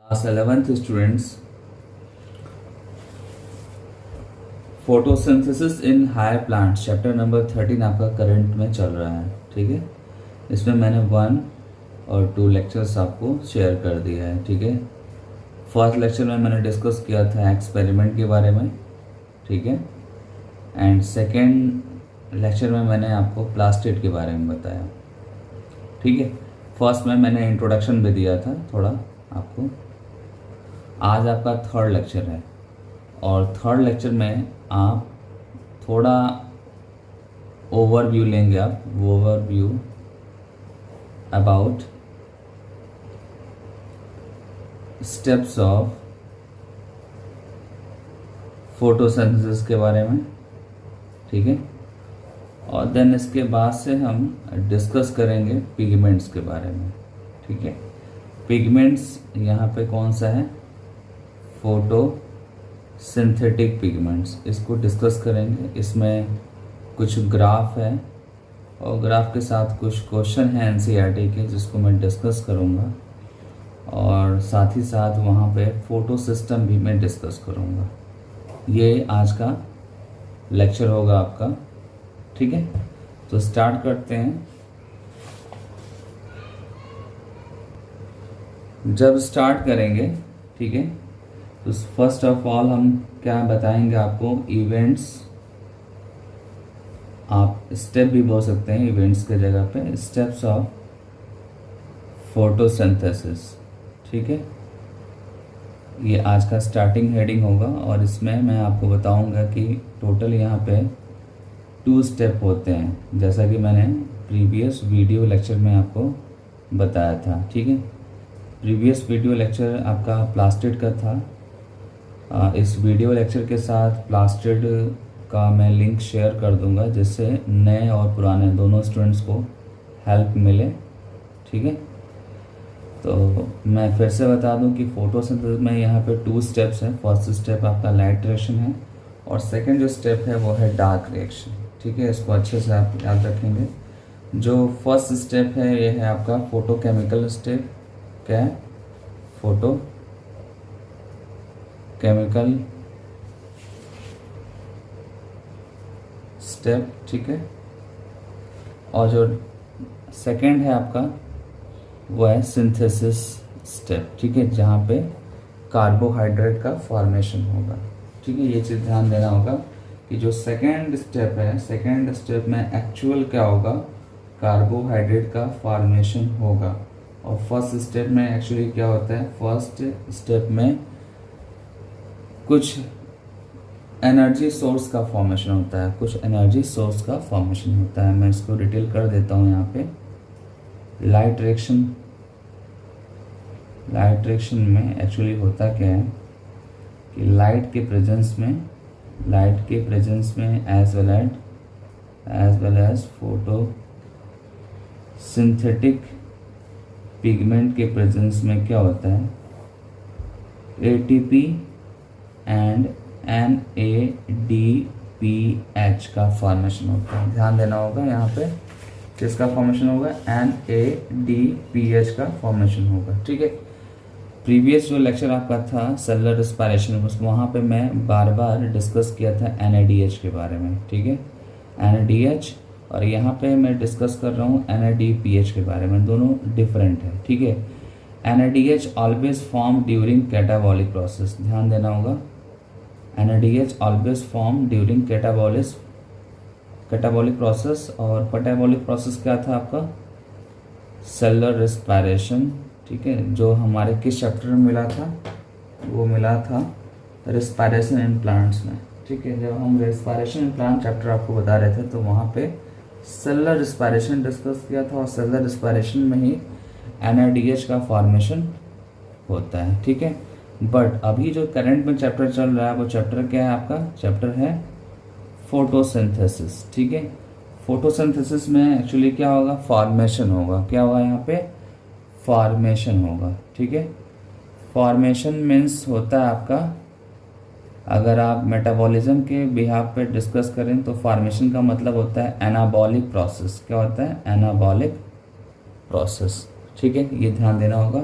Class 11th students, photosynthesis in higher plants chapter number 13 आपका current में चल रहा है। ठीक है, इसमें मैंने 1 और 2 लेक्चर्स आपको शेयर कर दिया है। ठीक है, फर्स्ट लेक्चर में मैंने डिस्कस किया था एक्सपेरिमेंट के बारे में। ठीक है, एंड सेकेंड लेक्चर में मैंने आपको प्लास्टिड के बारे में बताया। ठीक है, फर्स्ट में मैंने इंट्रोडक्शन भी दिया था थोड़ा आपको। आज आपका थर्ड लेक्चर है और थर्ड लेक्चर में आप थोड़ा ओवरव्यू लेंगे। आप overview about steps of photosynthesis के बारे में। ठीक है, और देन इसके बाद से हम डिस्कस करेंगे पिगमेंट्स के बारे में। ठीक है, पिगमेंट्स यहाँ पे कौन सा है, फोटो सिंथेटिक पिगमेंट्स, इसको डिस्कस करेंगे। इसमें कुछ ग्राफ है और ग्राफ के साथ कुछ क्वेश्चन हैं एनसीईआरटी के, जिसको मैं डिस्कस करूँगा और साथ ही साथ वहाँ पे फोटो सिस्टम भी मैं डिस्कस करूँगा। ये आज का लेक्चर होगा आपका। ठीक है, तो स्टार्ट करते हैं। जब स्टार्ट करेंगे, ठीक है, तो फर्स्ट ऑफ ऑल हम क्या बताएंगे आपको, इवेंट्स, आप स्टेप भी बोल सकते हैं इवेंट्स के जगह पे, स्टेप्स ऑफ फोटोसिंथेसिस। ठीक है, ये आज का स्टार्टिंग हेडिंग होगा और इसमें मैं आपको बताऊंगा कि टोटल यहाँ पे 2 स्टेप होते हैं, जैसा कि मैंने प्रीवियस वीडियो लेक्चर में आपको बताया था। ठीक है, प्रीवियस वीडियो लेक्चर आपका प्लास्टिड का था। इस वीडियो लेक्चर के साथ प्लास्टिड का मैं लिंक शेयर कर दूंगा, जिससे नए और पुराने दोनों स्टूडेंट्स को हेल्प मिले। ठीक है, तो मैं फिर से बता दूं कि फोटोसिंथेसिस में यहाँ पे 2 स्टेप्स हैं। फर्स्ट स्टेप आपका लाइट रिएक्शन है और सेकंड जो स्टेप है वो है डार्क रिएक्शन। ठीक है, इसको अच्छे से आप याद रखेंगे। जो फर्स्ट स्टेप है ये है आपका फोटोकेमिकल स्टेप। क्या है, फोटो केमिकल स्टेप। ठीक है, और जो सेकंड है आपका वो है सिंथेसिस स्टेप। ठीक है, जहाँ पे कार्बोहाइड्रेट का फॉर्मेशन होगा। ठीक है, ये चीज़ ध्यान देना होगा कि जो सेकंड स्टेप है, सेकंड स्टेप में एक्चुअल क्या होगा, कार्बोहाइड्रेट का फॉर्मेशन होगा। और फर्स्ट स्टेप में एक्चुअली क्या होता है, फर्स्ट स्टेप में कुछ एनर्जी सोर्स का फॉर्मेशन होता है, कुछ एनर्जी सोर्स का फॉर्मेशन होता है। मैं इसको डिटेल कर देता हूँ यहाँ पे। लाइट रिएक्शन में एक्चुअली होता क्या है कि लाइट के प्रेजेंस में as well as photosynthetic pigment के प्रेजेंस में क्या होता है, ATP एंड NADPH का फॉर्मेशन होता है। ध्यान देना होगा यहाँ पे, किसका फॉर्मेशन होगा, NADPH का फॉर्मेशन होगा। ठीक है, प्रीवियस जो लेक्चर आपका था सेलुलर रेस्पिरेशन, उसमें वहाँ पे मैं बार बार डिस्कस किया था NADH के बारे में। ठीक है, NADH, और यहाँ पे मैं डिस्कस कर रहा हूँ NADPH के बारे में, दोनों डिफरेंट है। ठीक है, NADH always form during catabolic process. ध्यान देना होगा, NADH always form during catabolic process. और कैटाबॉलिक प्रोसेस क्या था आपका, सेलुलर रेस्पिरेशन। ठीक है, जो हमारे किस चैप्टर में मिला था, वो मिला था रेस्पिरेशन इन प्लांट्स में। ठीक है, जब हम रेस्पिरेशन इन प्लांट चैप्टर आपको बता रहे थे तो वहाँ पे सेलुलर रेस्पिरेशन डिस्कस किया था और सेलुलर रेस्पिरेशन में ही NADH का फॉर्मेशन होता है। ठीक है, बट अभी जो करंट में चैप्टर चल रहा है वो चैप्टर क्या है आपका, चैप्टर है फोटोसिंथेसिस। ठीक है, फोटोसिंथेसिस में एक्चुअली क्या होगा, फॉर्मेशन होगा। क्या होगा यहाँ पे, फॉर्मेशन होगा। ठीक है, फॉर्मेशन मीन्स होता है आपका, अगर आप मेटाबॉलिज्म के बिहाफ पे डिस्कस करें तो फॉर्मेशन का मतलब होता है एनाबॉलिक प्रोसेस। क्या होता है, एनाबॉलिक प्रोसेस। ठीक है, ये ध्यान देना होगा।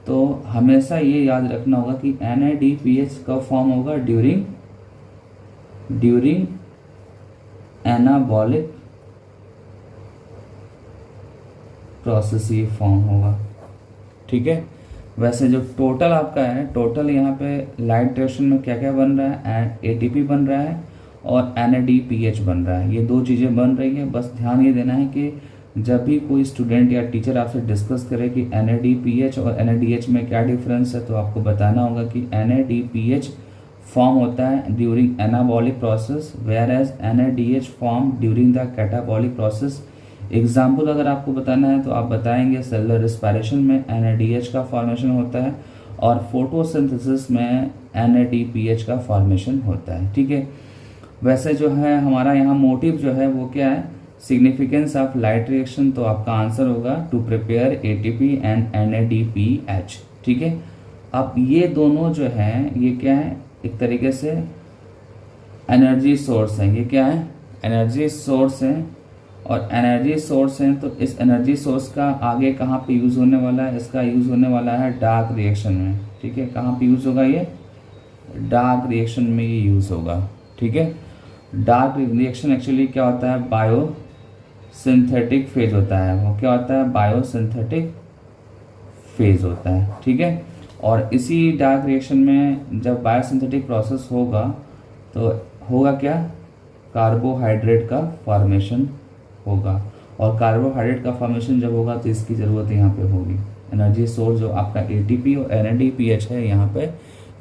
तो हमेशा ये याद रखना होगा कि NADPH कब फॉर्म होगा, ड्यूरिंग एनाबॉलिक प्रोसेस ये फॉर्म होगा। ठीक है, वैसे जो टोटल आपका है, टोटल यहाँ पे लाइट रिएक्शन में क्या क्या बन रहा है, ATP बन रहा है और NADPH बन रहा है। ये दो चीज़ें बन रही है। बस ध्यान ये देना है कि जब भी कोई स्टूडेंट या टीचर आपसे डिस्कस करे कि NADPH और NADH में क्या डिफरेंस है, तो आपको बताना होगा कि NADPH फॉर्म होता है during anabolic process, whereas NADH form during the catabolic process. Example अगर आपको बताना है तो आप बताएंगे सेलुलर रेस्पिरेशन में NADH का फॉर्मेशन होता है और फोटोसिंथेसिस में NADPH का फॉर्मेशन होता है। ठीक है, वैसे जो है हमारा यहाँ मोटिव जो है वो क्या है, सिग्निफिकेंस ऑफ लाइट रिएक्शन, तो आपका आंसर होगा to prepare ATP and NADPH। ठीक है, अब ये दोनों जो है ये क्या है, एक तरीके से एनर्जी सोर्स है। ये क्या है, एनर्जी सोर्स है, और एनर्जी सोर्स है तो इस एनर्जी सोर्स का आगे कहाँ पे यूज़ होने वाला है, इसका यूज़ होने वाला है डार्क रिएक्शन में। ठीक है, कहाँ पे यूज़ होगा, ये डार्क रिएक्शन में ये यूज़ होगा। ठीक है, डार्क रिएक्शन एक्चुअली क्या होता है, बायो सिंथेटिक फेज होता है। वो क्या होता है, बायो सिंथेटिक फेज होता है। ठीक है, और इसी डार्क रिएक्शन में जब बायो सिंथेटिक प्रोसेस होगा तो होगा क्या, कार्बोहाइड्रेट का फॉर्मेशन होगा, और कार्बोहाइड्रेट का फॉर्मेशन जब होगा तो इसकी ज़रूरत यहाँ पे होगी। एनर्जी सोर्स जो आपका ATP और NADPH है यहाँ पे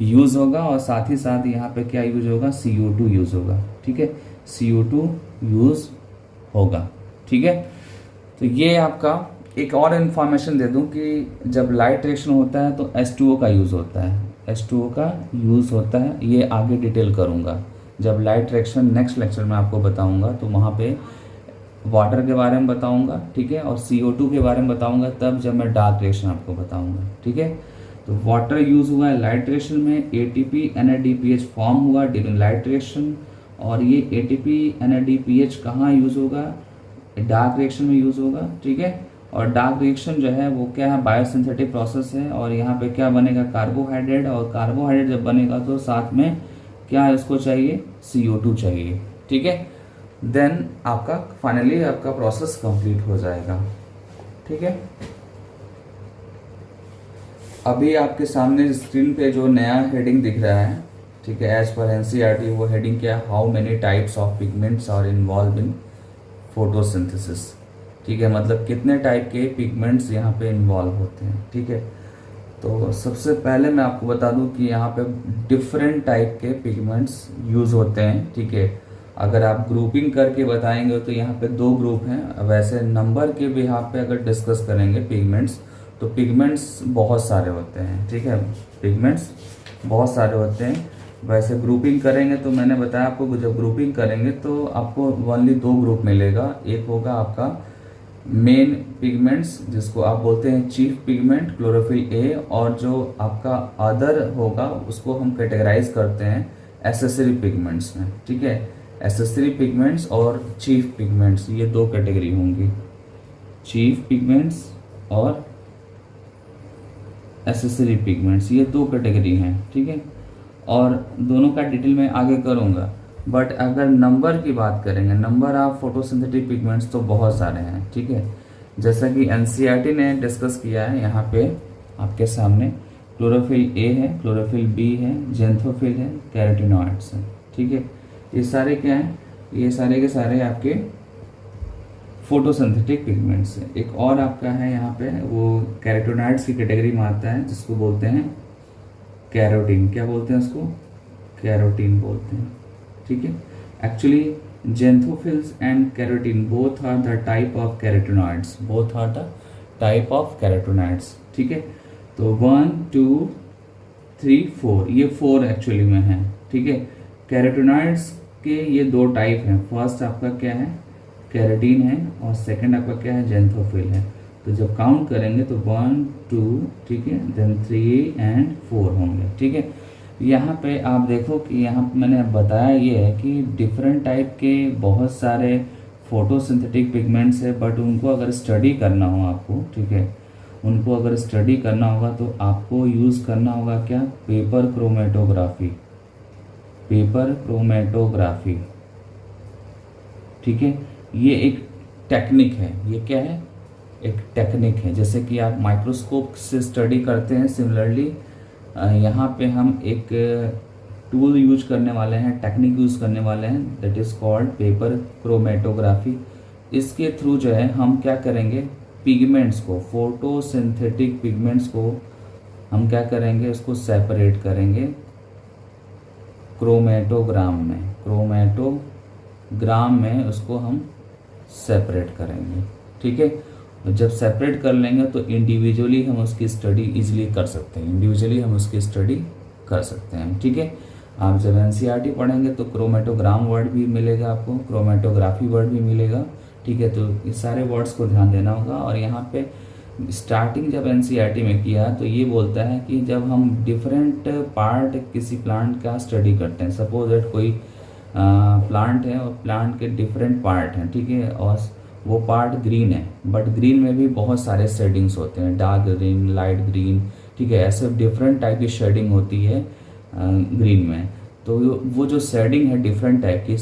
यूज़ होगा, और साथ ही साथ यहाँ पे क्या यूज होगा, CO2 यूज़ होगा। ठीक है, CO2 यूज़ होगा। ठीक है, तो ये आपका एक और इन्फॉर्मेशन दे दूं कि जब लाइट रिएक्शन होता है तो H2O का यूज़ होता है, H2O का यूज़ होता है। ये आगे डिटेल करूँगा जब लाइट रिएक्शन नेक्स्ट लेक्चर में आपको बताऊँगा, तो वहाँ पे वाटर के बारे में बताऊँगा। ठीक है, और CO2 के बारे में बताऊँगा तब जब मैं डार्क रिएक्शन आपको बताऊँगा। ठीक है, तो वाटर यूज़ हुआ है लाइट रिएक्शन में, ATP NADPH फॉर्म हुआ ड्यूरिंग लाइट रिएक्शन, और ये ATP NADPH कहाँ यूज़ होगा, डार्क रिएक्शन में यूज़ होगा। ठीक है, और डार्क रिएक्शन जो है वो क्या है, बायोसिंथेटिक प्रोसेस है, और यहाँ पे क्या बनेगा, कार्बोहाइड्रेट, और कार्बोहाइड्रेट जब बनेगा तो साथ में क्या इसको चाहिए, CO2 चाहिए। ठीक है, देन आपका फाइनली आपका प्रोसेस कंप्लीट हो जाएगा। ठीक है, अभी आपके सामने स्क्रीन पे जो नया हेडिंग दिख रहा है, ठीक है, एज पर NCERT, वो हेडिंग क्या है, how many types of pigments are involve in photosynthesis. ठीक है, मतलब कितने टाइप के पिगमेंट्स यहाँ पे इन्वॉल्व होते हैं। ठीक है, तो सबसे पहले मैं आपको बता दूं कि यहाँ पे डिफरेंट टाइप के पिगमेंट्स यूज़ होते हैं। ठीक है, अगर आप ग्रुपिंग करके बताएंगे तो यहाँ पे 2 ग्रुप हैं। वैसे नंबर के भी यहाँ पे अगर डिस्कस करेंगे पिगमेंट्स, तो पिगमेंट्स बहुत सारे होते हैं। ठीक है, पिगमेंट्स बहुत सारे होते हैं। वैसे ग्रुपिंग करेंगे तो मैंने बताया आपको, जब ग्रुपिंग करेंगे तो आपको ओनली 2 ग्रुप मिलेगा। एक होगा आपका मेन पिगमेंट्स जिसको आप बोलते हैं चीफ पिगमेंट क्लोरोफिल ए, और जो आपका अदर होगा उसको हम कैटेगराइज करते हैं एसेसरी पिगमेंट्स में। ठीक है, एसेसरी पिगमेंट्स और चीफ पिगमेंट्स, ये 2 कैटेगरी होंगी, चीफ पिगमेंट्स और एसेसरी पिगमेंट्स, ये 2 कैटेगरी हैं। ठीक है, और दोनों का डिटेल में आगे करूँगा। बट अगर नंबर की बात करेंगे, नंबर ऑफ फोटोसिंथेटिक पिगमेंट्स तो बहुत सारे हैं। ठीक है, जैसा कि NCERT ने डिस्कस किया है यहाँ पे आपके सामने, क्लोरोफिल ए है, क्लोरोफिल बी है, जेंथोफिल है, कैरोटिनॉइड्स हैं। ठीक है, ये सारे क्या हैं, ये सारे के सारे आपके फोटोसिंथेटिक पिगमेंट्स हैं। एक और आपका है यहाँ पे, वो कैरोटिनॉइड्स की कैटेगरी में आता है, जिसको बोलते हैं कैरोटीन। क्या बोलते हैं उसको, कैरोटीन बोलते हैं। ठीक है, actually xanthophylls and carotene both are the type of carotenoids, both are the type of carotenoids. ठीक है, तो 1 2 3 4 ये 4 एक्चुअली में है। ठीक है, कैरोटिनॉइड्स के ये 2 टाइप हैं। फर्स्ट आपका क्या है, कैरोटीन है, और सेकंड आपका क्या है, जेंथोफिल है। तो जब काउंट करेंगे तो 1 2, ठीक है, देन 3 एंड 4 होंगे। ठीक है, यहाँ पे आप देखो कि यहाँ पे मैंने बताया ये है कि डिफरेंट टाइप के बहुत सारे फोटोसिंथेटिक पिगमेंट्स है, बट उनको अगर स्टडी करना हो आपको, ठीक है, उनको अगर स्टडी करना होगा तो आपको यूज़ करना होगा क्या, पेपर क्रोमेटोग्राफी, पेपर क्रोमेटोग्राफी। ठीक है, ये एक टेक्निक है, ये क्या है, एक टेक्निक है। जैसे कि आप माइक्रोस्कोप से स्टडी करते हैं, सिमिलरली यहाँ पे हम एक टूल यूज करने वाले हैं, टेक्निक यूज करने वाले हैं, that is called paper chromatography. इसके थ्रू जो है हम क्या करेंगे, पिगमेंट्स को, फोटोसिंथेटिक पिगमेंट्स को हम क्या करेंगे, उसको सेपरेट करेंगे क्रोमेटोग्राम में, क्रोमेटोग्राम में उसको हम सेपरेट करेंगे। ठीक है, जब सेपरेट कर लेंगे तो इंडिविजुअली हम उसकी स्टडी इजीली कर सकते हैं, इंडिविजुअली हम उसकी स्टडी कर सकते हैं। ठीक है, आप जब एनसीईआरटी पढ़ेंगे तो क्रोमेटोग्राम वर्ड भी मिलेगा आपको, क्रोमेटोग्राफी वर्ड भी मिलेगा। ठीक है, तो इस सारे वर्ड्स को ध्यान देना होगा। और यहाँ पे स्टार्टिंग जब एनसीईआरटी में किया तो ये बोलता है कि जब हम डिफरेंट पार्ट किसी प्लांट का स्टडी करते हैं, सपोज दैट कोई प्लांट है और प्लांट के डिफरेंट पार्ट हैं, ठीक है, और वो पार्ट ग्रीन है, बट ग्रीन में भी बहुत सारे शेडिंग्स होते हैं, डार्क ग्रीन, लाइट ग्रीन, ठीक है, ऐसे डिफरेंट टाइप की शेडिंग होती है ग्रीन में। तो वो जो शेडिंग है डिफरेंट टाइप की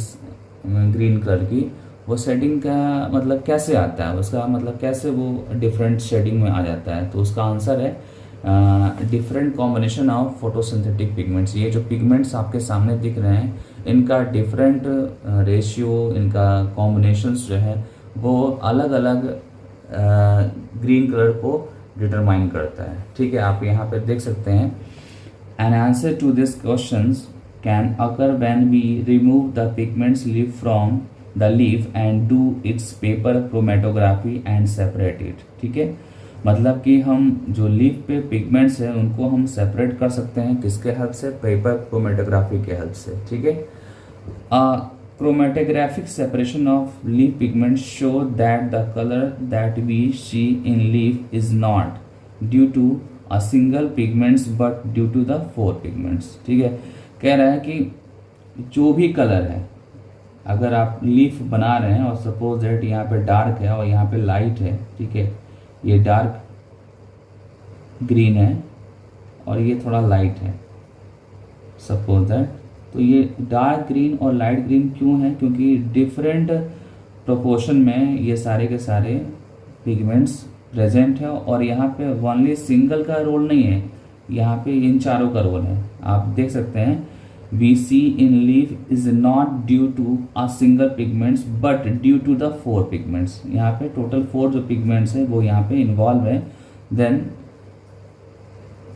ग्रीन कलर की, वो शेडिंग का मतलब कैसे आता है, उसका मतलब कैसे वो डिफरेंट शेडिंग में आ जाता है, तो उसका आंसर है different combination of photosynthetic pigments. ये जो पिगमेंट्स आपके सामने दिख रहे हैं, इनका डिफरेंट रेशियो, इनका कॉम्बिनेशंस जो है वो अलग अलग ग्रीन कलर को डिटरमाइन करता है। ठीक है, आप यहाँ पे देख सकते हैं, an answer to this questions can occur when we remove the pigments leaf from the leaf and do its paper chromatography and separate it. ठीक है, मतलब कि हम जो लीफ पे पिगमेंट्स हैं उनको हम सेपरेट कर सकते हैं, किसके हेल्प से, पेपर क्रोमेटोग्राफी के हेल्प से। ठीक है, chromatographic separation of leaf pigments show that the color that we see in leaf is not due to a single pigments but due to the four pigments। ठीक है, कह रहा है कि जो भी कलर है, अगर आप लीफ बना रहे हैं और सपोज दैट यहाँ पे डार्क है और यहाँ पे लाइट है, ठीक है, ये डार्क ग्रीन है और ये थोड़ा लाइट है सपोज दैट, तो ये डार्क ग्रीन और लाइट ग्रीन क्यों है, क्योंकि डिफरेंट प्रोपोर्शन में ये सारे के सारे पिगमेंट्स प्रेजेंट है। और यहाँ पे ओनली सिंगल का रोल नहीं है, यहाँ पे इन चारों का रोल है। आप देख सकते हैं, we see in leaf is not due to a single pigments but due to the four pigments. यहाँ पे टोटल 4 जो पिगमेंट्स है वो यहाँ पे इन्वॉल्व है। देन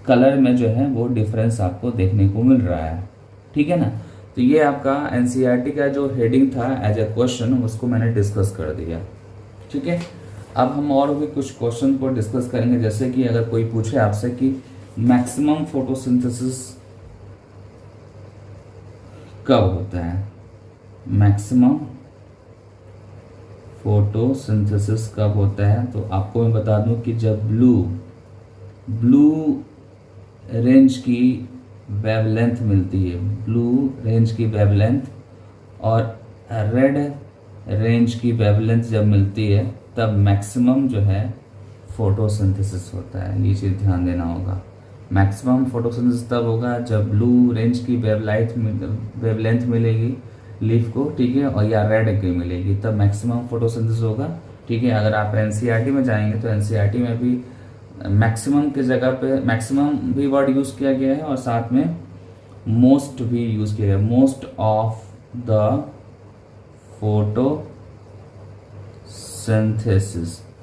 कलर में जो है वो डिफरेंस आपको देखने को मिल रहा है। ठीक है ना, तो ये आपका एनसीईआरटी का जो हेडिंग था एज ए क्वेश्चन, उसको मैंने डिस्कस कर दिया। ठीक है, अब हम और भी कुछ क्वेश्चन को डिस्कस करेंगे। जैसे कि अगर कोई पूछे आपसे कि मैक्सिमम फोटोसिंथेसिस कब होता है, मैक्सिमम फोटोसिंथेसिस कब होता है, तो आपको मैं बता दूं कि जब ब्लू रेंज की वेवलेंथ मिलती है, ब्लू रेंज की वेवलेंथ और रेड रेंज की वेवलेंथ जब मिलती है, तब मैक्सिमम जो है फोटोसिंथेसिस होता है। ये चीज़ ध्यान देना होगा, मैक्सिमम फोटोसिंथेसिस तब होगा जब ब्लू रेंज की वेवलेंथ मिलेगी लीफ को, ठीक है, और या रेड की मिलेगी, तब मैक्सिमम फोटोसिंथेसिस होगा। ठीक है, अगर आप एनसीईआरटी में जाएंगे तो एनसीईआरटी में भी मैक्सिमम की जगह पे मैक्सिमम भी वर्ड यूज किया गया है और साथ में मोस्ट भी यूज किया गया, मोस्ट ऑफ द फोटोसिंथेसिस।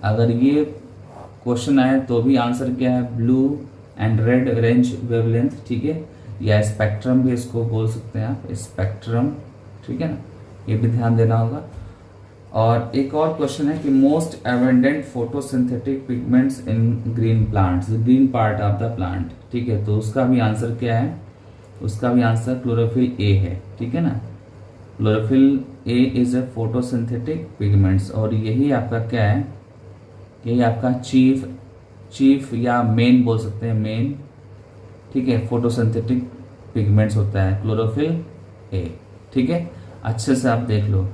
अगर ये क्वेश्चन आए तो भी आंसर क्या है, blue and red range wavelength. ठीक है, या स्पेक्ट्रम भी इसको बोल सकते हैं आप, स्पेक्ट्रम। ठीक है ना, ये भी ध्यान देना होगा। और एक और क्वेश्चन है कि most abundant photosynthetic pigments in green plants, green part of the plant. ठीक है, तो उसका भी आंसर क्या है, उसका भी आंसर क्लोरोफिल ए है। ठीक है ना, chlorophyll A is a photosynthetic pigments. और यही आपका क्या है, यही आपका चीफ या मेन बोल सकते हैं, मेन, ठीक है, फोटोसिंथेटिक पिगमेंट्स होता है क्लोरोफिल ए। ठीक है, अच्छे से आप देख लो,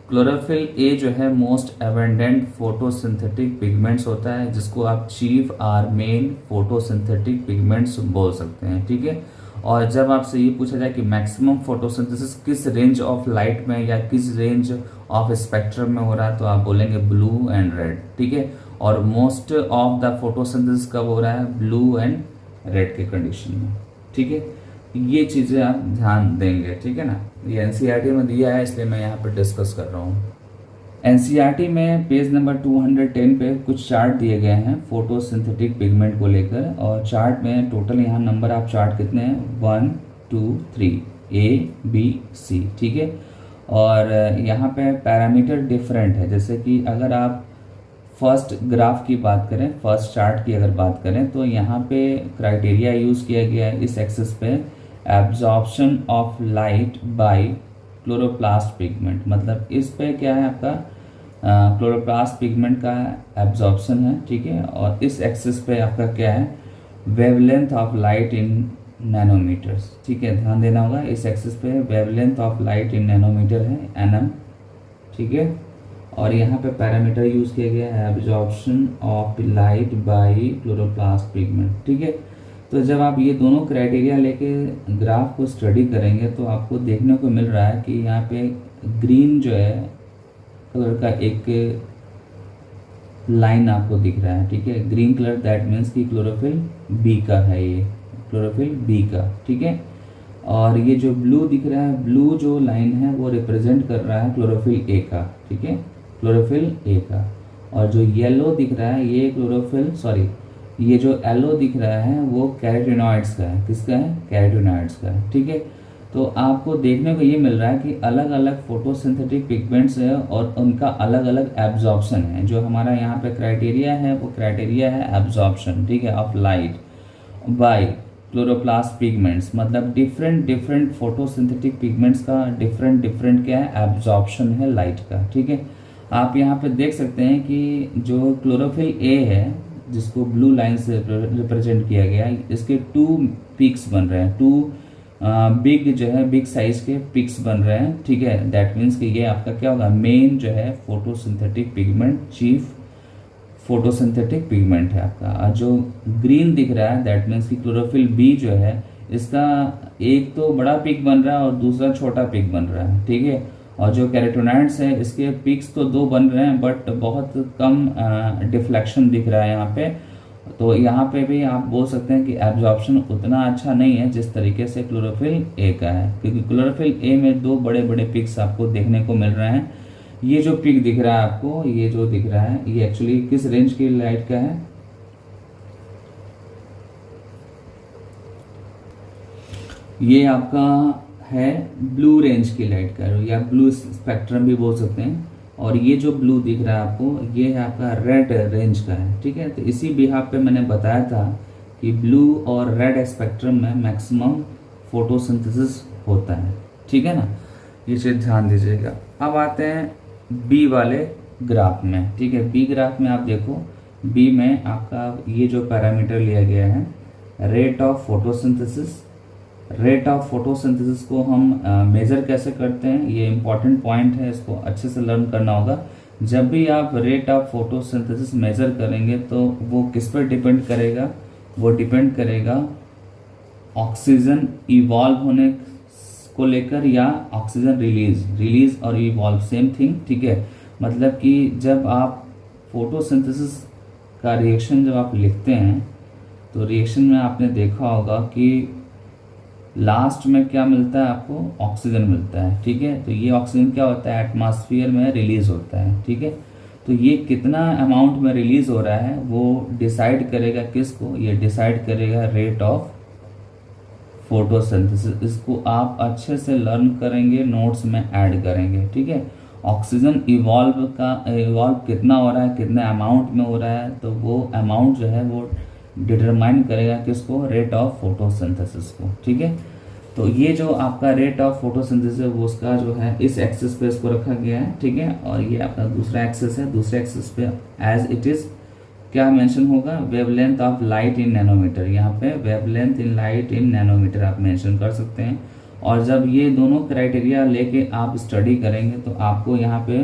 क्लोरोफिल ए जो है मोस्ट एबंडेंट फोटोसिंथेटिक पिगमेंट्स होता है, जिसको आप chief are main photosynthetic pigments बोल सकते हैं, ठीक है। और जब आपसे ये पूछा जाए कि मैक्सिमम फोटोसिंथेसिस किस रेंज ऑफ लाइट में या किस रेंज ऑफ स्पेक्ट्रम में हो रहा है, तो आप बोलेंगे ब्लू एंड रेड, ठीक है। और मोस्ट ऑफ द फोटोसिंथेसिस कब हो रहा है, ब्लू एंड रेड के कंडीशन में, ठीक है। ये चीज़ें आप ध्यान देंगे, ठीक है ना। ये एनसीईआरटी में दिया है, इसलिए मैं यहाँ पर डिस्कस कर रहा हूँ। एनसीईआरटी में पेज नंबर 210 पे कुछ चार्ट दिए गए हैं फोटोसिंथेटिक पिगमेंट को लेकर, और चार्ट में टोटल यहाँ नंबर आप चार्ट कितने हैं, 1 2 3 A B C, ठीक है। और यहाँ पे पैरामीटर डिफरेंट है, जैसे कि अगर आप फर्स्ट ग्राफ की बात करें, फर्स्ट चार्ट की अगर बात करें, तो यहाँ पे क्राइटेरिया यूज़ किया गया है इस एक्सिस पे, absorption of light by chloroplast pigment. मतलब इस पे क्या है आपका क्लोरोप्लास्ट पिगमेंट का एब्जॉर्प्शन है, ठीक है। और इस एक्सिस पे आपका क्या है, wavelength of light in nanometers, ठीक है, ध्यान देना होगा। इस एक्सिस पे wavelength of light in nanometer है, nm, ठीक है। और यहाँ पे पैरामीटर यूज़ किया गया है absorption of light by chloroplast pigment, ठीक है। तो जब आप ये दोनों क्राइटेरिया लेके ग्राफ को स्टडी करेंगे तो आपको देखने को मिल रहा है कि यहाँ पे ग्रीन जो है कलर का एक लाइन आपको दिख रहा है, ठीक है। ग्रीन कलर दैट मीन्स कि क्लोरोफिल बी का है, ये क्लोरोफिल बी का, ठीक है। और ये जो ब्लू दिख रहा है, ब्लू जो लाइन है वो रिप्रेजेंट कर रहा है क्लोरोफिल ए का, ठीक है, क्लोरोफिल ए का। और जो येलो दिख रहा है ये ये जो येलो दिख रहा है वो कैरोटीनॉइड्स का है, किसका है, कैरोटीनॉइड्स का है, ठीक है। तो आपको देखने को ये मिल रहा है कि अलग अलग फोटोसिंथेटिक पिगमेंट्स है और उनका अलग अलग एब्जॉर्प्शन है। जो हमारा यहाँ पे क्राइटेरिया है वो क्राइटेरिया है एब्जॉर्प्शन, ठीक है, of light by chloroplast pigments. मतलब डिफरेंट फोटोसिंथेटिक पिगमेंट्स का डिफरेंट क्या है, एब्जॉर्प्शन है लाइट का, ठीक है। आप यहाँ पे देख सकते हैं कि जो क्लोरोफिल ए है जिसको ब्लू लाइन से रिप्रेजेंट किया गया है, इसके 2 पीक्स बन रहे हैं, 2 बिग साइज के पिक्स बन रहे हैं, ठीक है। दैट मीन्स कि ये आपका क्या होगा, मेन जो है photosynthetic pigment, chief photosynthetic pigment है आपका। और जो ग्रीन दिख रहा है दैट मीन्स कि क्लोरोफिल बी जो है, इसका एक तो बड़ा पिक बन रहा है और दूसरा छोटा पिक बन रहा है, ठीक है। और जो कैरोटीनॉइड्स है इसके पिक्स तो 2 बन रहे हैं बट बहुत कम डिफ्लेक्शन दिख रहा है यहाँ पे। तो यहाँ पे भी आप बोल सकते हैं कि एब्जॉर्प्शन उतना अच्छा नहीं है जिस तरीके से क्लोरोफिल ए का है, क्योंकि क्लोरोफिल ए में 2 बड़े पिक्स आपको देखने को मिल रहे हैं। ये जो पिक दिख रहा है आपको, ये जो दिख रहा है ये एक्चुअली किस रेंज की लाइट का है, ये आपका है ब्लू रेंज की लाइट का, या ब्लू स्पेक्ट्रम भी बोल सकते हैं। और ये जो ब्लू दिख रहा है आपको ये है आपका रेड रेंज का है, ठीक है। तो इसी बिहाफ पे मैंने बताया था कि ब्लू और रेड स्पेक्ट्रम में मैक्सिमम फोटोसिंथेसिस होता है, ठीक है ना, ये चीज़ ध्यान दीजिएगा। अब आते हैं बी वाले ग्राफ में, ठीक है। बी ग्राफ में आप देखो, बी में आपका ये जो पैरामीटर लिया गया है rate of photosynthesis. Rate of photosynthesis को हम मेज़र कैसे करते हैं, ये इंपॉर्टेंट पॉइंट है, इसको अच्छे से लर्न करना होगा। जब भी आप रेट ऑफ फोटोसिंथेसिस मेज़र करेंगे तो वो किस पर डिपेंड करेगा, वो डिपेंड करेगा ऑक्सीजन इवॉल्व होने को लेकर या ऑक्सीजन रिलीज और इवॉल्व सेम थिंग, ठीक है। मतलब कि जब आप फोटोसिंथेसिस का रिएक्शन जब आप लिखते हैं तो रिएक्शन में आपने देखा होगा कि लास्ट में क्या मिलता है आपको, ऑक्सीजन मिलता है, ठीक है। तो ये ऑक्सीजन क्या होता है, एटमॉस्फेयर में रिलीज होता है, ठीक है। तो ये कितना अमाउंट में रिलीज हो रहा है वो डिसाइड करेगा किसको, ये डिसाइड करेगा रेट ऑफ फोटोसिंथेसिस। इसको आप अच्छे से लर्न करेंगे, नोट्स में ऐड करेंगे, ठीक है। ऑक्सीजन इवॉल्व कितना हो रहा है, कितने अमाउंट में हो रहा है, तो वो अमाउंट जो है वो डिटरमाइन करेगा किसको, रेट ऑफ फोटोसिंथेसिस को, ठीक है। तो ये जो आपका रेट ऑफ फोटोसिंथेसिस है वो उसका जो है इस एक्सिस पे इसको रखा गया है, ठीक है। और ये आपका दूसरा एक्सिस है, दूसरे एक्सिस पे एज इट इज क्या मेंशन होगा, wavelength of light in nanometer. यहाँ पे wavelength in light in nanometer आप मेंशन कर सकते हैं। और जब ये दोनों क्राइटेरिया लेके आप स्टडी करेंगे तो आपको यहाँ पे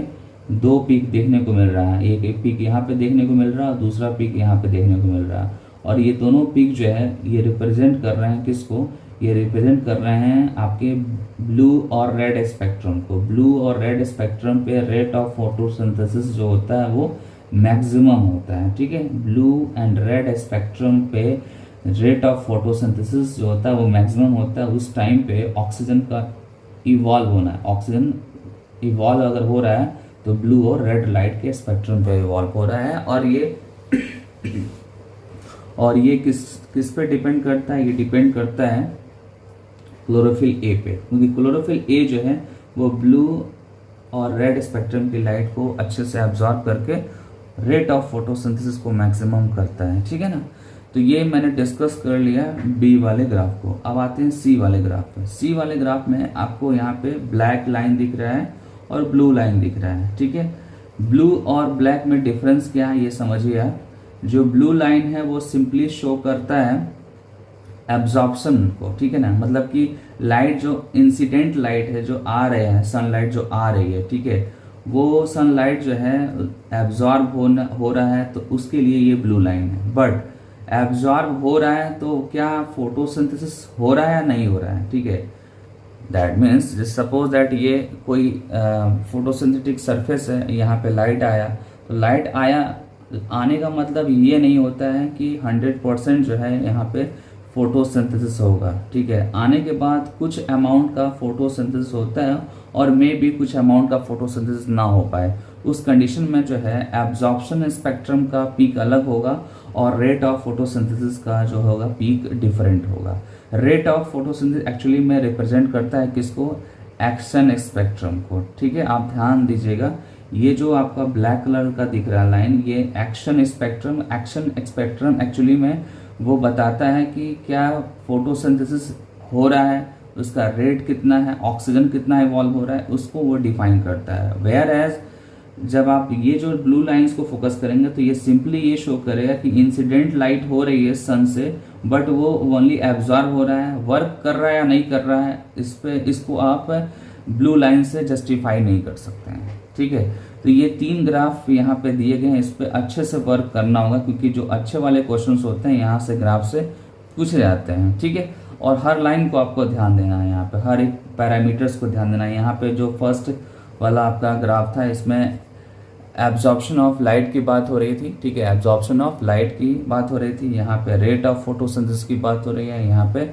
दो पीक देखने को मिल रहा है, एक पीक यहाँ पे देखने को मिल रहा है, दूसरा पीक यहाँ पे देखने को मिल रहा है। और ये दोनों पीक जो है ये रिप्रेजेंट कर रहे हैं किसको, ये रिप्रेजेंट कर रहे हैं आपके ब्लू और रेड स्पेक्ट्रम को। ब्लू और रेड स्पेक्ट्रम पे रेट ऑफ फोटोसिंथेसिस जो होता है वो मैक्सिमम होता है, ठीक है। ब्लू एंड रेड स्पेक्ट्रम पे रेट ऑफ फोटोसिंथेसिस जो होता है वो मैक्सिमम होता है। उस टाइम पे ऑक्सीजन का इवॉल्व होना है, ऑक्सीजन इवॉल्व अगर हो रहा है तो ब्लू और रेड लाइट के स्पेक्ट्रम पे इवॉल्व हो रहा है। और ये किस पे डिपेंड करता है, ये डिपेंड करता है क्लोरोफिल ए पे, क्योंकि क्लोरोफिल ए जो है वो ब्लू और रेड स्पेक्ट्रम की लाइट को अच्छे से एब्जॉर्ब करके रेट ऑफ फोटोसिंथेसिस को मैक्सिमम करता है, ठीक है ना। तो ये मैंने डिस्कस कर लिया बी वाले ग्राफ को। अब आते हैं सी वाले ग्राफ पे। सी वाले ग्राफ में आपको यहाँ पे ब्लैक लाइन दिख रहा है और ब्लू लाइन दिख रहा है, ठीक है। ब्लू और ब्लैक में डिफरेंस क्या है ये समझिए आप। जो ब्लू लाइन है वो सिंपली शो करता है एब्जॉर्प्शन को, ठीक है ना, मतलब कि लाइट जो इंसिडेंट लाइट है जो आ रहे हैं, सनलाइट जो आ रही है, ठीक है, वो सनलाइट जो है एब्जॉर्ब हो रहा है तो उसके लिए ये ब्लू लाइन है। बट एब्जॉर्ब हो रहा है तो क्या फोटोसिंथेसिस हो रहा है या नहीं हो रहा है, ठीक है। दैट मीन्स सपोज दैट ये कोई फोटोसिंथेटिक सरफेस है, यहाँ पे लाइट आया, तो लाइट आने का मतलब ये नहीं होता है कि 100% जो है यहाँ पे फोटोसिंथेसिस होगा, ठीक है। आने के बाद कुछ अमाउंट का फोटोसिंथेसिस होता है और मे भी कुछ अमाउंट का फोटोसिंथेसिस ना हो पाए। उस कंडीशन में जो है एब्जॉर्प्शन स्पेक्ट्रम का पीक अलग होगा और रेट ऑफ फोटोसिंथेसिस का जो होगा पीक डिफरेंट होगा। रेट ऑफ फोटोसिंथेसिस एक्चुअली में रिप्रेजेंट करता है किसको, एक्शन स्पेक्ट्रम को, ठीक है। आप ध्यान दीजिएगा, ये जो आपका ब्लैक कलर का दिख रहा है लाइन, ये एक्शन स्पेक्ट्रम एक्चुअली में वो बताता है कि क्या फोटोसिंथेसिस हो रहा है, उसका रेट कितना है, ऑक्सीजन कितना इवॉल्व हो रहा है, उसको वो डिफाइन करता है। वेयर एज जब आप ये जो ब्लू लाइंस को फोकस करेंगे तो ये सिंपली ये शो करेगा कि इंसिडेंट लाइट हो रही है सन से, बट वो ओनली एब्जॉर्ब हो रहा है, वर्क कर रहा है या नहीं कर रहा है, इसको आप ब्लू लाइन से जस्टिफाई नहीं कर सकते हैं, ठीक है। तो ये 3 ग्राफ यहाँ पे दिए गए हैं, इस पे अच्छे से वर्क करना होगा, क्योंकि जो अच्छे वाले क्वेश्चंस होते हैं यहाँ से ग्राफ से पूछे जाते हैं, ठीक है। और हर लाइन को आपको ध्यान देना है, यहाँ पे हर एक पैरामीटर्स को ध्यान देना है। यहाँ पे जो फर्स्ट वाला आपका ग्राफ था इसमें एब्जॉर्प्शन ऑफ लाइट की बात हो रही थी, ठीक है, एब्जॉर्प्शन ऑफ लाइट की बात हो रही थी। यहाँ पे रेट ऑफ फोटोसिंथेसिस की बात हो रही है, यहाँ पे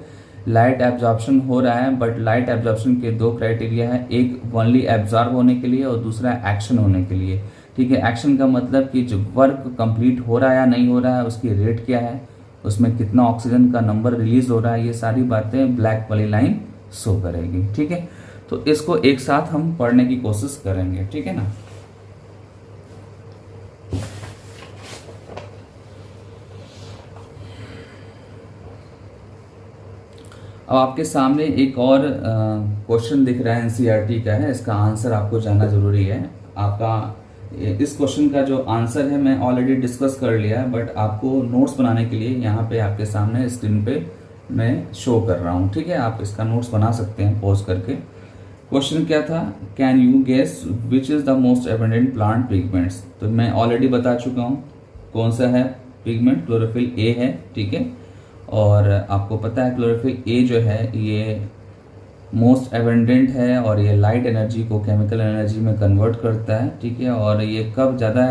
लाइट एब्जॉर्प्शन हो रहा है, बट लाइट एब्जॉर्प्शन के 2 क्राइटेरिया है, एक ओनली एब्जॉर्ब होने के लिए और दूसरा एक्शन होने के लिए, ठीक है। एक्शन का मतलब कि जो वर्क कंप्लीट हो रहा है या नहीं हो रहा है, उसकी रेट क्या है, उसमें कितना ऑक्सीजन का नंबर रिलीज हो रहा है, ये सारी बातें ब्लैक वाली लाइन शो करेगी, ठीक है। तो इसको एक साथ हम पढ़ने की कोशिश करेंगे, ठीक है ना। अब आपके सामने एक और क्वेश्चन दिख रहा है, एनसीईआरटी का है, इसका आंसर आपको जानना जरूरी है। आपका इस क्वेश्चन का जो आंसर है मैं ऑलरेडी डिस्कस कर लिया है, बट आपको नोट्स बनाने के लिए यहाँ पे आपके सामने स्क्रीन पे मैं शो कर रहा हूँ, ठीक है। आप इसका नोट्स बना सकते हैं पॉज करके। क्वेश्चन क्या था, can you guess which is the most abundant plant pigments. तो मैं ऑलरेडी बता चुका हूँ कौन सा है पिगमेंट, क्लोरोफिल ए है, ठीक है। और आपको पता है क्लोरोफिल ए जो है ये मोस्ट एबंडेंट है और ये लाइट एनर्जी को केमिकल एनर्जी में कन्वर्ट करता है, ठीक है। और ये कब ज़्यादा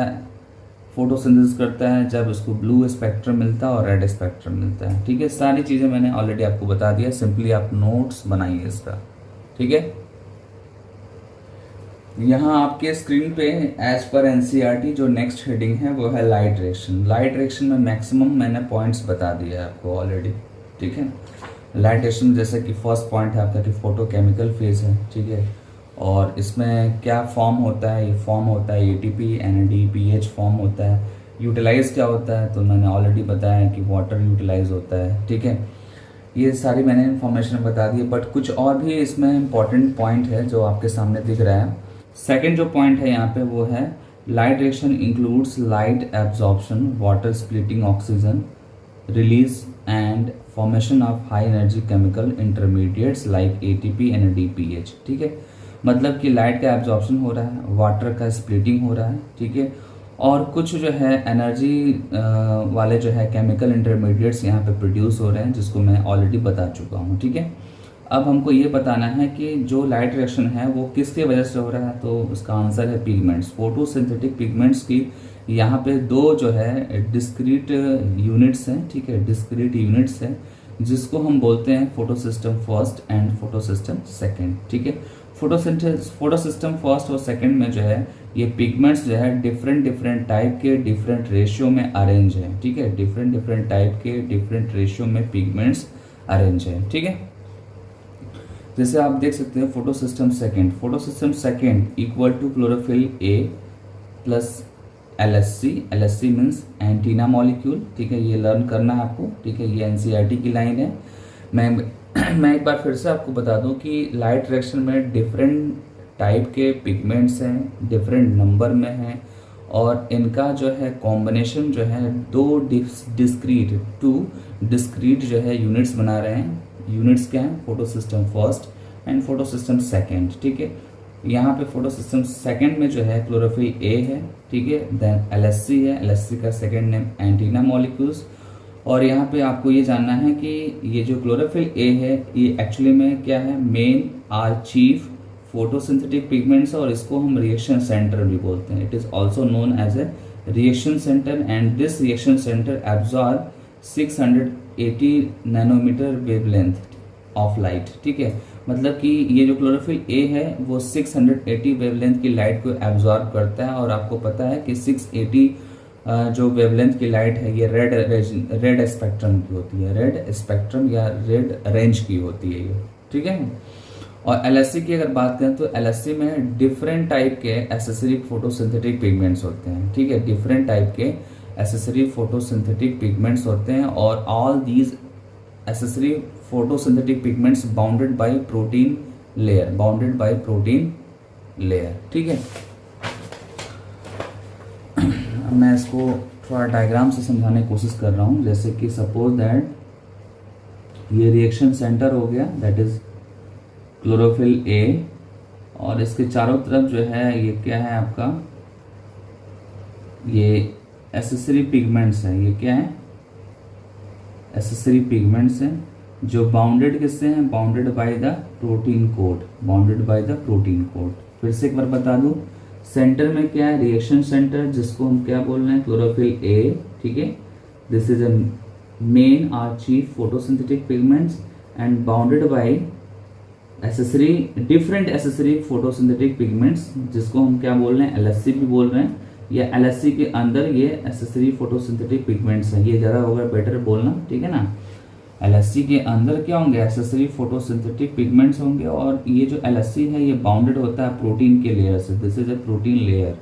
फोटोसिंथेसिस करता है, जब इसको ब्लू स्पेक्ट्रम मिलता है और रेड स्पेक्ट्रम मिलता है, ठीक है। सारी चीज़ें मैंने ऑलरेडी आपको बता दिया, सिंपली आप नोट्स बनाइए इसका, ठीक है। यहाँ आपके स्क्रीन पे एज पर एनसीईआरटी जो नेक्स्ट हेडिंग है वो है लाइट डायरेक्शन। लाइट डायरेक्शन में मैक्सिमम मैंने पॉइंट्स बता दिया है आपको ऑलरेडी, ठीक है। लाइट डायरेक्शन जैसे कि फर्स्ट पॉइंट है आपका कि फोटोकेमिकल फेज है, ठीक है। और इसमें क्या फॉर्म होता है, ये फॉर्म होता है एटीपी, एनएडीपीएच फॉर्म होता है। यूटिलाइज क्या होता है, तो मैंने ऑलरेडी बताया कि वाटर यूटिलाइज होता है, ठीक है। ये सारी मैंने इन्फॉर्मेशन बता दी, बट कुछ और भी इसमें इंपॉर्टेंट पॉइंट है जो आपके सामने दिख रहा है। सेकेंड जो पॉइंट है यहाँ पे वो है light direction includes light absorption, water splitting oxygen release and formation of high energy chemical intermediates like ATP and DPH. ठीक है, मतलब कि लाइट का एब्जॉर्प्शन हो रहा है, वाटर का स्प्लिटिंग हो रहा है। ठीक है, और कुछ जो है एनर्जी वाले जो है केमिकल इंटरमीडिएट्स यहाँ पे प्रोड्यूस हो रहे हैं, जिसको मैं ऑलरेडी बता चुका हूँ। ठीक है, अब हमको ये बताना है कि जो लाइट रिएक्शन है वो किसके वजह से हो रहा है, तो उसका आंसर है पिगमेंट्स, फोटोसिंथेटिक पिगमेंट्स की। यहाँ पे दो जो है डिस्क्रीट यूनिट्स हैं। ठीक है, डिस्क्रीट यूनिट्स हैं जिसको हम बोलते हैं photosystem first and photosystem second. ठीक है, फोटोसिस्टम फर्स्ट और सेकेंड में जो है ये पिगमेंट्स जो है डिफरेंट टाइप के डिफरेंट रेशियो में अरेंज है। ठीक है, डिफरेंट टाइप के डिफरेंट रेशियो में पिगमेंट्स अरेंज है। ठीक है, जैसे आप देख सकते हैं photosystem second equal to chlorophyll a plus LSC। LSC means antenna molecule. ठीक है, ये लर्न करना है आपको। ठीक है, ये NCERT की लाइन है। मैं एक बार फिर से आपको बता दूं कि लाइट रिएक्शन में डिफरेंट टाइप के पिगमेंट्स हैं, डिफरेंट नंबर में हैं, और इनका जो है कॉम्बिनेशन जो है टू डिस्क्रीट जो है यूनिट्स बना रहे हैं। यूनिट्स क्या हैं? Photosystem first and photosystem second. ठीक है, यहाँ पे फोटोसिस्टम सेकेंड में जो है क्लोरोफिल ए है। ठीक है, देन LSC है। LSC का सेकेंड नेम एंटीना मॉलिक्यूल्स। और यहाँ पे आपको ये जानना है कि ये जो क्लोरोफिल ए है ये एक्चुअली में क्या है? Main or chief photosynthetic pigments, और इसको हम रिएक्शन सेंटर भी बोलते हैं। It is also known as a reaction centre, and this reaction centre absorb 680 nanometer wavelength of light. ठीक है, मतलब कि ये जो क्लोरोफिल ए है वो 680 वेवलेंथ की लाइट को एब्जॉर्ब करता है। और आपको पता है कि 680 जो वेवलेंथ की लाइट है ये रेड स्पेक्ट्रम की होती है, रेड स्पेक्ट्रम या रेड रेंज की होती है ये। ठीक है, और LSC की अगर बात करें तो LSC में डिफरेंट टाइप के एसेसरी फोटोसिंथेटिक पिगमेंट्स होते हैं। ठीक है, डिफरेंट टाइप के एसेसरी फोटोसिंथेटिक पिगमेंट्स होते हैं, और all these accessory photosynthetic pigments bounded by protein layer. ठीक है, अब मैं इसको थोड़ा डायग्राम से समझाने की कोशिश कर रहा हूँ। जैसे कि सपोज दैट ये रिएक्शन सेंटर हो गया, दैट इज क्लोरोफिल ए, और इसके चारों तरफ जो है ये क्या है आपका? ये एसेसरी पिगमेंट्स है। ये क्या है? एसेसरी पिगमेंट्स हैं जो बाउंडेड किससे हैं? Bounded by the protein code. फिर से एक बार बता दूं, सेंटर में क्या है? रिएक्शन सेंटर, जिसको हम क्या बोल रहे हैं? Chlorophyll a. ठीक है, this is a main or chief photosynthetic pigments and bounded by different accessory photosynthetic pigments, जिसको हम क्या बोल रहे हैं? LSC भी बोल रहे हैं, या LSC के अंदर ये एसेसरी फोटोसिंथेटिक पिगमेंट्स हैं। ये ज़्यादा होगा बेटर बोलना। ठीक है ना, LSC के अंदर क्या होंगे? एसेसरी फोटोसिंथेटिक पिगमेंट्स होंगे, और ये जो LSC है ये बाउंडेड होता है प्रोटीन के लेयर से। This is a protein layer.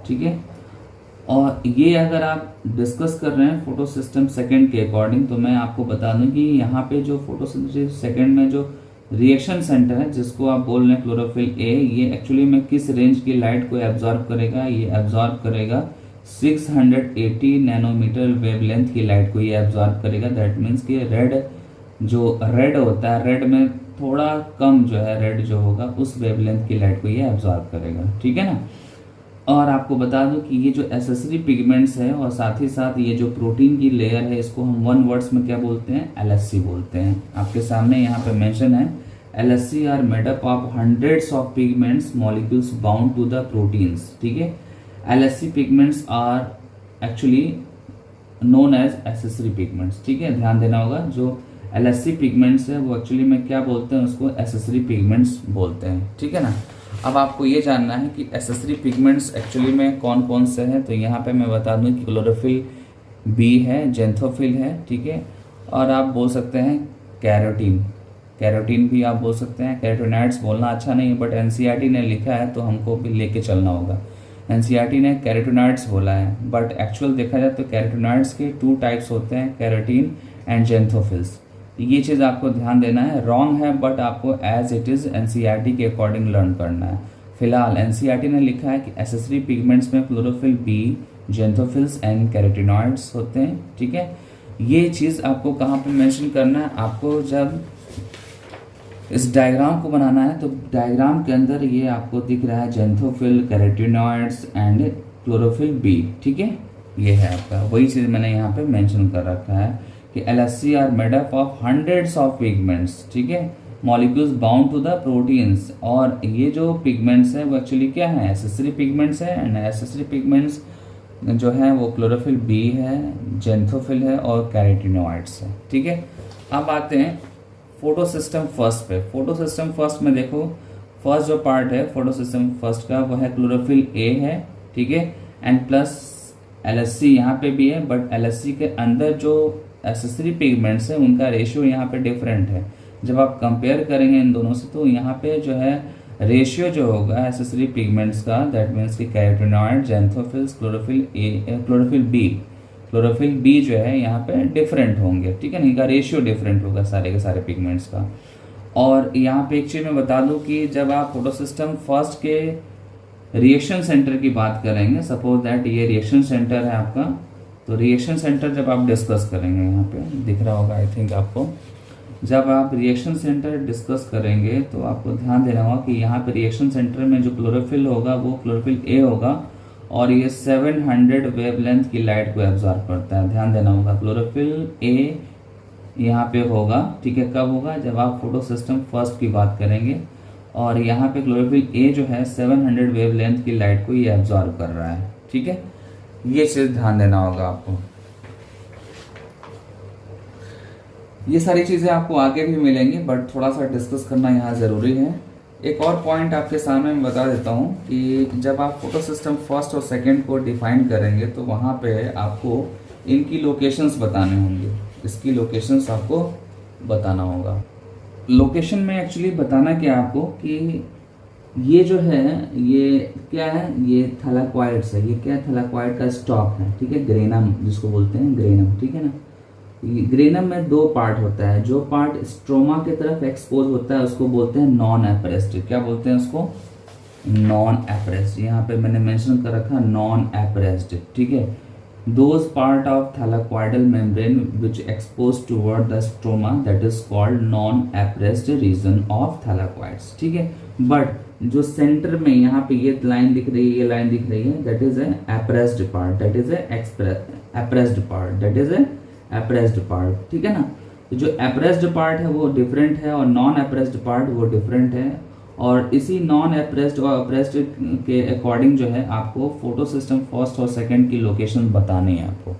ठीक है, और ये अगर आप डिस्कस कर रहे हैं फोटोसिस्टम सेकेंड के अकॉर्डिंग, तो मैं आपको बता दूं कि यहाँ पे जो फोटोसिंथेसिस सेकेंड में जो रिएक्शन सेंटर है, जिसको आप बोल रहे हैं क्लोरोफिल ए, ये एक्चुअली में किस रेंज की लाइट को एब्जॉर्ब करेगा? ये एब्जॉर्ब करेगा 680 नैनोमीटर वेवलेंथ की लाइट को ये एब्जॉर्ब करेगा। दैट मीन्स कि रेड होता है, रेड में थोड़ा कम जो है, रेड जो होगा उस वेवलेंथ की लाइट को ये एब्जॉर्ब करेगा। ठीक है ना, और आपको बता दूं कि ये जो एसेसरी पिगमेंट्स है और साथ ही साथ ये जो प्रोटीन की लेयर है, इसको हम वन वर्ड्स में क्या बोलते हैं? LSC बोलते हैं। आपके सामने यहाँ पे मेंशन है, LSC are made up of hundreds of pigments molecules bound to the proteins. ठीक है, LSC pigments are actually known as accessory pigments. ठीक है, ध्यान देना होगा, जो LSC पिगमेंट्स है वो एक्चुअली में क्या बोलते हैं? उसको एसेसरी पिगमेंट्स बोलते हैं। ठीक है ना, अब आपको ये जानना है कि एसेसरी पिगमेंट्स एक्चुअली में कौन कौन से हैं। तो यहाँ पे मैं बता दूं कि क्लोरोफिल बी है, जेंथोफिल है। ठीक है, और आप बोल सकते हैं कैरोटीन भी आप बोल सकते हैं। कैरोटीनॉइड्स बोलना अच्छा नहीं है, बट NCERT ने लिखा है तो हमको भी लेके चलना होगा। NCERT ने कैरोटीनॉइड्स बोला है, बट एक्चुअल देखा जाए तो कैरोटीनॉइड्स के 2 टाइप्स होते हैं, कैरोटीन एंड जेंथोफिल्स। ये चीज़ आपको ध्यान देना है, रॉन्ग है बट आपको एज इट इज़ NCERT के अकॉर्डिंग लर्न करना है। फिलहाल NCERT ने लिखा है कि एसेसरी पिगमेंट्स में chlorophyll b, xanthophylls and carotenoids होते हैं। ठीक है, ये चीज़ आपको कहाँ पे मेंशन करना है, आपको जब इस डायग्राम को बनाना है तो डायग्राम के अंदर ये आपको दिख रहा है xanthophyll, carotenoids and chlorophyll b, ठीक है। ये है आपका, वही चीज़ मैंने यहाँ पे मेंशन कर रखा है कि LHC are made up of hundreds of pigments, ठीक है, molecules bound to the proteins. और ये जो पिगमेंट्स हैं वो एक्चुअली क्या है, एसेसरी पिगमेंट्स है। एंड एसेसरी पिगमेंट्स जो है वो क्लोरोफिल बी है, जेंथोफिल है और कैरोटीनॉइड्स है, ठीक है। अब आते हैं फोटो सिस्टम फर्स्ट पे। फोटो सिस्टम फर्स्ट में देखो, फर्स्ट जो पार्ट है फोटो सिस्टम फर्स्ट का वो है क्लोरोफिल ए है, ठीक है, एंड प्लस LHC यहाँ पे भी है, बट LHC के अंदर जो एसेसरी पिगमेंट्स है उनका रेशियो यहाँ पे डिफरेंट है। जब आप कंपेयर करेंगे इन दोनों से तो यहाँ पे जो है रेशियो जो होगा एसेसरी पिगमेंट्स का, दैट मीन्स कि कैरोटीनॉइड, जेंथोफिल्स, क्लोरोफिल बी जो है यहाँ पे डिफरेंट होंगे, ठीक है ना, इनका रेशियो डिफरेंट होगा सारे के सारे पिगमेंट्स का। और यहाँ पे एक चीज मैं बता दूं कि जब आप फोटोसिस्टम फर्स्ट के रिएक्शन सेंटर की बात करेंगे, सपोज दैट ये रिएक्शन सेंटर है आपका, तो रिएक्शन सेंटर जब आप डिस्कस करेंगे, यहाँ पे दिख रहा होगा आई थिंक आपको, जब आप रिएक्शन सेंटर डिस्कस करेंगे तो आपको ध्यान देना होगा कि यहाँ पे रिएक्शन सेंटर में जो क्लोरोफिल होगा वो क्लोरोफिल ए होगा और ये 700 वेवलेंथ की लाइट को एब्जॉर्ब करता है। ध्यान देना होगा, क्लोरोफिल ए यहाँ पे होगा, ठीक है, कब होगा, जब आप फोटो सिस्टम फर्स्ट की बात करेंगे। और यहाँ पे क्लोरोफिल ए जो है 700 वेवलेंथ की लाइट को ये एब्जॉर्ब कर रहा है, ठीक है, ये चीज ध्यान देना होगा आपको। ये सारी चीजें आपको आगे भी मिलेंगी, बट थोड़ा सा डिस्कस करना यहाँ जरूरी है। एक और पॉइंट आपके सामने मैं बता देता हूँ कि जब आप फोटो सिस्टम फर्स्ट और सेकंड को डिफाइन करेंगे तो वहाँ पे आपको इनकी लोकेशंस बताने होंगे, इसकी लोकेशंस आपको बताना होगा। लोकेशन में एक्चुअली बताना क्या आपको कि ये जो है ये क्या है, ये थैलाक्वाइड्स है, ये क्या है, थैलाक्वाइड का स्टॉक है, ठीक है, ग्रेनम जिसको बोलते हैं, ग्रेनम, ठीक है ना। ग्रेनम में दो पार्ट होता है, जो पार्ट स्ट्रोमा की तरफ एक्सपोज होता है उसको बोलते हैं नॉन एप्रेस्ड। क्या बोलते हैं उसको, नॉन एप्रेस्ड। यहाँ पे मैंने मेंशन कर रखा नॉन एप्रेस्ड, ठीक है। Those part of thylakoidal membrane which expose toward the stroma that is called non appressed region of thylakoids, ठीक है। बट जो सेंटर में यहाँ पे ये लाइन दिख रही है, ये लाइन दिख रही है, that is appressed part, that is appressed part, that is appressed part, ठीक है ना। तो जो एप्रेस्ड पार्ट है वो डिफरेंट है और नॉन एप्रेस्ड पार्ट वो डिफरेंट है। और इसी नॉन एप्रेस्ड और एप्रेस्ड के अकॉर्डिंग जो है आपको फोटो सिस्टम फर्स्ट और सेकंड की लोकेशन बतानी है आपको,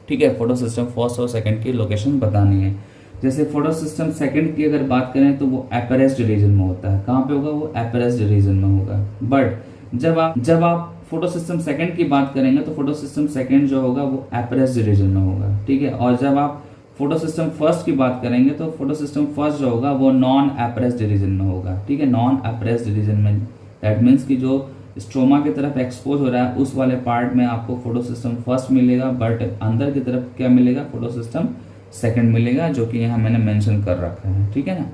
ठीक है, फोटो सिस्टम फर्स्ट और सेकंड की लोकेशन बतानी है। जैसे फोटो सिस्टम सेकंड की अगर बात करें तो वो एप्रेस्ड रीजन में होता है। कहाँ पे होगा, वो एप्रेस्ड रीजन में होगा। बट जब आप फोटो सिस्टम सेकंड की बात करेंगे तो फोटो सिस्टम सेकंड जो होगा वो एप्रेस्ड रीजन में होगा, ठीक है। और जब आप फोटो सिस्टम फर्स्ट की बात करेंगे तो फोटो सिस्टम फर्स्ट जो होगा वो नॉन एप्रेस्ड रीजन में होगा, ठीक है, नॉन एप्रेस्ड रीजन में। दैट मीन्स कि जो स्ट्रोमा की तरफ एक्सपोज हो रहा है उस वाले पार्ट में आपको फोटो सिस्टम फर्स्ट मिलेगा, बट अंदर की तरफ क्या मिलेगा, फोटो सिस्टम सेकंड मिलेगा, जो कि यहाँ मैंने मेंशन कर रखा है, ठीक है ना।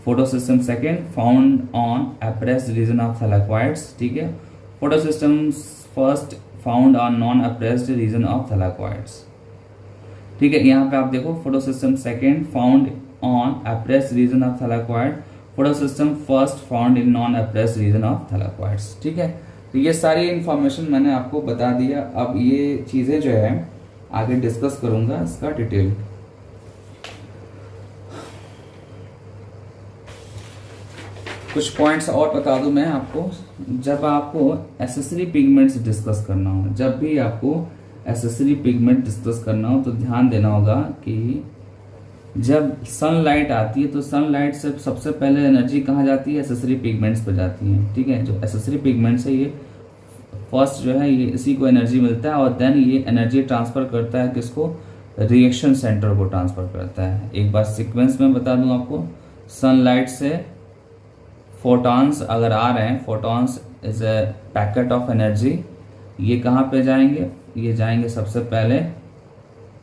Photo system second found on appressed region of thylakoids, ठीक है। Photo system first found on non appressed region of thylakoids, ठीक है। यहाँ पे आप देखो photo system second found on appressed region of thylakoid, photo system first found in non appressed region of thylakoids, ठीक है। तो ये सारी इंफॉर्मेशन मैंने आपको बता दिया। अब ये चीजें जो है आगे डिस्कस करूंगा इसका डिटेल। कुछ पॉइंट्स और बता दूं मैं आपको, जब आपको एसेसरी पिगमेंट्स डिस्कस करना हो, जब भी आपको एसेसरी पिगमेंट डिस्कस करना हो तो ध्यान देना होगा कि जब सनलाइट आती है तो सनलाइट से सबसे पहले एनर्जी कहाँ जाती है, एसेसरी पिगमेंट्स पर जाती है, ठीक है। जो एसेसरी पिगमेंट्स है ये फर्स्ट जो है ये इसी को एनर्जी मिलता है और देन ये एनर्जी ट्रांसफर करता है किसको, रिएक्शन सेंटर को ट्रांसफर करता है। एक बार सीक्वेंस में बता दूं आपको, सनलाइट से फोटॉन्स अगर आ रहे हैं, photons is a packet of energy, ये कहाँ पे जाएंगे, ये जाएंगे सबसे पहले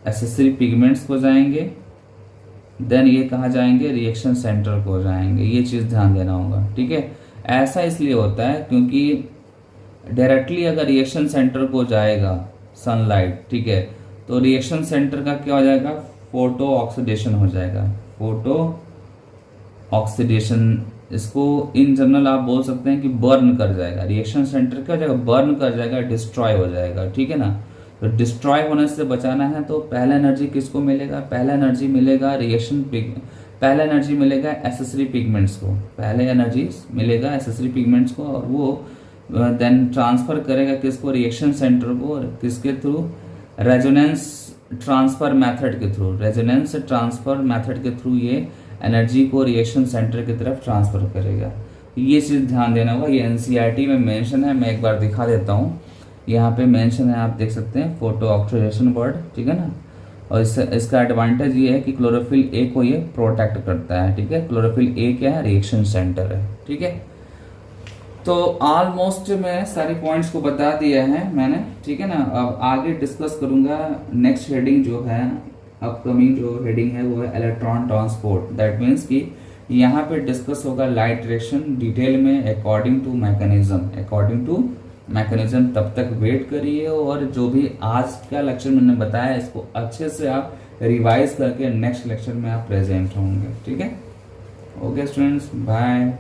एसेसरी पिगमेंट्स को जाएंगे, देन ये कहाँ जाएंगे, रिएक्शन सेंटर को जाएंगे। ये चीज़ ध्यान देना होगा, ठीक है। ऐसा इसलिए होता है क्योंकि डायरेक्टली अगर रिएक्शन सेंटर को जाएगा सनलाइट, ठीक है, तो रिएक्शन सेंटर का क्या हो जाएगा, फोटो ऑक्सीडेशन हो जाएगा। फोटो ऑक्सीडेशन, इसको इन जनरल आप बोल सकते हैं कि बर्न कर जाएगा। रिएक्शन सेंटर क्या हो जाएगा, बर्न कर जाएगा, डिस्ट्रॉय हो जाएगा, ठीक है ना। तो डिस्ट्रॉय होने से बचाना है तो पहला एनर्जी किसको मिलेगा, पहला एनर्जी मिलेगा पहला एनर्जी मिलेगा एसेसरी पिगमेंट्स को, पहले एनर्जी मिलेगा एसेसरी पिगमेंट्स को, और वो देन ट्रांसफर करेगा किसको, रिएक्शन सेंटर को, और किसके थ्रू, रेजोनेंस ट्रांसफर मेथड के थ्रू, रेजोनेंस ट्रांसफर मेथड के थ्रू ये एनर्जी को रिएक्शन सेंटर की तरफ ट्रांसफर करेगा। ये चीज़ ध्यान देना होगा। ये एनसीईआरटी में मेंशन है, मैं एक बार दिखा देता हूँ। यहाँ पे मेंशन है, आप देख सकते हैं, फोटो ऑक्सीडेशन वर्ड, ठीक है ना। और इसका एडवांटेज ये है कि क्लोरोफिल ए को ये प्रोटेक्ट करता है, ठीक है। क्लोरोफिल ए क्या है, रिएक्शन सेंटर है, ठीक है। तो ऑलमोस्ट मैं सारे पॉइंट्स को बता दिया है मैंने, ठीक है ना। अब आगे डिस्कस करूंगा नेक्स्ट हेडिंग जो है, अपकमिंग जो हेडिंग है वो है इलेक्ट्रॉन ट्रांसपोर्ट। दैट मीन्स कि यहाँ पे डिस्कस होगा लाइट डायरेक्शन डिटेल में अकॉर्डिंग टू मैकेनिज्म। तब तक वेट करिए, और जो भी आज का लेक्चर मैंने बताया इसको अच्छे से आप रिवाइज करके नेक्स्ट लेक्चर में आप प्रेजेंट होंगे, ठीक है। Okay students, bye.